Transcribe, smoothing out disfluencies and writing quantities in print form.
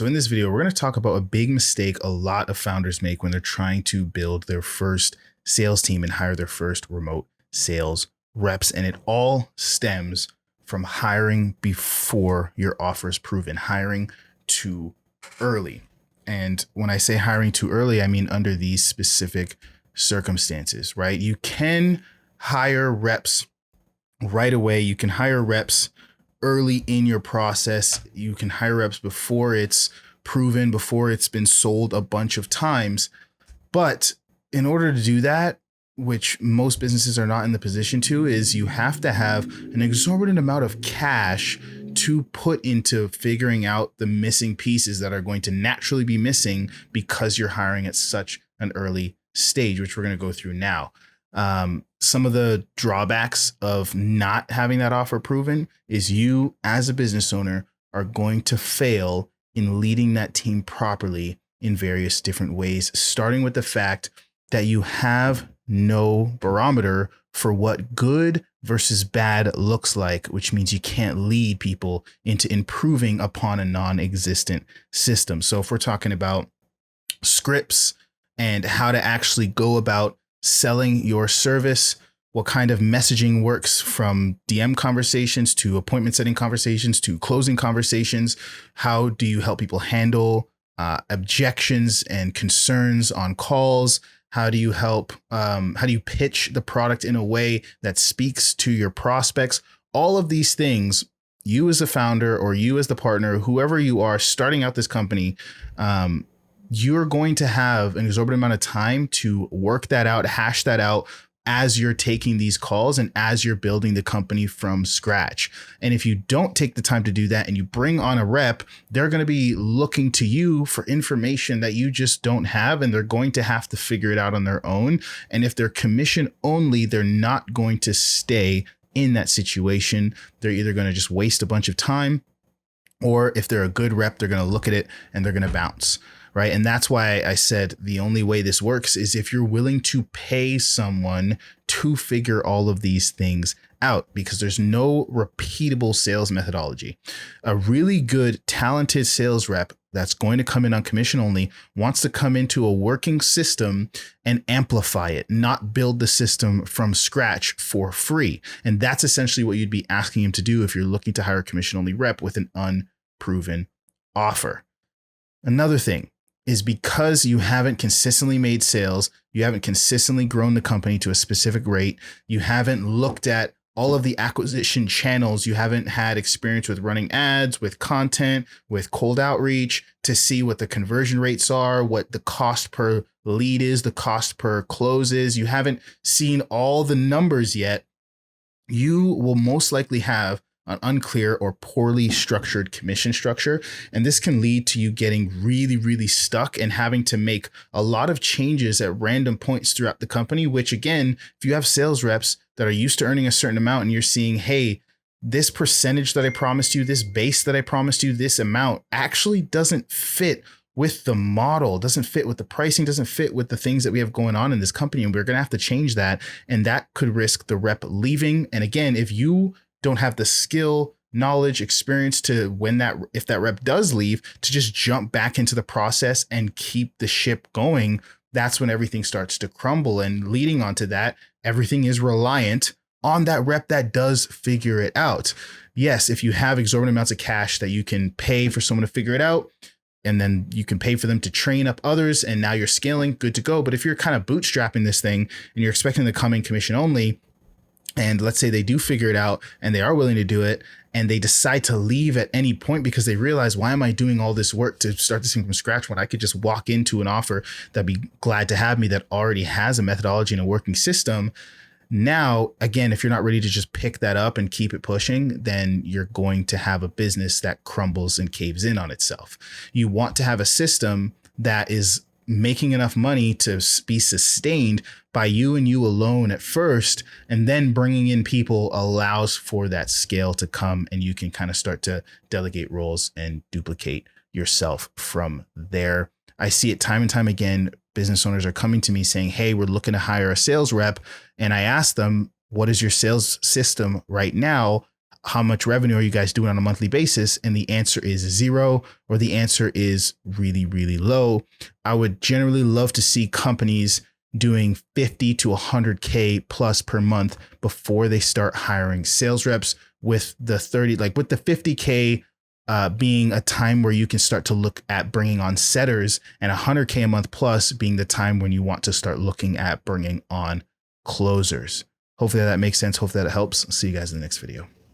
So in this video, we're going to talk about a big mistake a lot of founders make when they're trying to build their first sales team and hire their first remote sales reps. And it all stems from hiring before your offer is proven, hiring too early. And when I say hiring too early, I mean under these specific circumstances, right? You can hire reps right away. You can hire reps early in your process. You can hire reps before it's proven, before it's been sold a bunch of times. But in order to do that, which most businesses are not in the position to, is you have to have an exorbitant amount of cash to put into figuring out the missing pieces that are going to naturally be missing because you're hiring at such an early stage, which we're going to go through now. Some of the drawbacks of not having that offer proven is you as a business owner are going to fail in leading that team properly in various different ways, starting with the fact that you have no barometer for what good versus bad looks like, which means you can't lead people into improving upon a non-existent system. So if we're talking about scripts and how to actually go about selling your service, what kind of messaging works from DM conversations to appointment setting conversations to closing conversations, how do you help people handle objections and concerns on calls? How do you pitch the product in a way that speaks to your prospects? All of these things, you as a founder or you as the partner, whoever you are starting out this company, you're going to have an exorbitant amount of time to work that out, hash that out as you're taking these calls and as you're building the company from scratch. And if you don't take the time to do that and you bring on a rep, they're going to be looking to you for information that you just don't have, and they're going to have to figure it out on their own. And if they're commission only, they're not going to stay in that situation. They're either going to just waste a bunch of time, or if they're a good rep, they're going to look at it and they're going to bounce. Right. And that's why I said the only way this works is if you're willing to pay someone to figure all of these things out, because there's no repeatable sales methodology. A really good, talented sales rep that's going to come in on commission only wants to come into a working system and amplify it, not build the system from scratch for free. And that's essentially what you'd be asking him to do if you're looking to hire a commission only rep with an unproven offer. Another thing is, because you haven't consistently made sales, you haven't consistently grown the company to a specific rate, you haven't looked at all of the acquisition channels, you haven't had experience with running ads, with content, with cold outreach to see what the conversion rates are, what the cost per lead is, the cost per close is, you haven't seen all the numbers yet, you will most likely have an unclear or poorly structured commission structure. And this can lead to you getting really, really stuck and having to make a lot of changes at random points throughout the company, which again, if you have sales reps that are used to earning a certain amount and you're seeing, hey, this percentage that I promised you, this base that I promised you, this amount actually doesn't fit with the model, doesn't fit with the pricing, doesn't fit with the things that we have going on in this company. And we're going to have to change that. And that could risk the rep leaving. And again, if you don't have the skill, knowledge, experience to if that rep does leave, to just jump back into the process and keep the ship going, that's when everything starts to crumble. And leading onto that, everything is reliant on that rep that does figure it out. Yes, if you have exorbitant amounts of cash that you can pay for someone to figure it out, and then you can pay for them to train up others, and now you're scaling, good to go. But if you're kind of bootstrapping this thing and you're expecting them to come in commission only, and let's say they do figure it out and they are willing to do it, and they decide to leave at any point because they realize, why am I doing all this work to start this thing from scratch when I could just walk into an offer that'd be glad to have me that already has a methodology and a working system? Now, again, if you're not ready to just pick that up and keep it pushing, then you're going to have a business that crumbles and caves in on itself. You want to have a system that is making enough money to be sustained by you and you alone at first, and then bringing in people allows for that scale to come, and you can kind of start to delegate roles and duplicate yourself from there. I see it time and time again. Business owners are coming to me saying, hey, we're looking to hire a sales rep. And I ask them, what is your sales system right now? how much revenue are you guys doing on a monthly basis? And the answer is 0, or the answer is really, really low. I would generally love to see companies doing 50 to 100K plus per month before they start hiring sales reps, with the 50K being a time where you can start to look at bringing on setters, and 100K a month plus being the time when you want to start looking at bringing on closers. Hopefully that makes sense. Hopefully that helps. See you guys in the next video.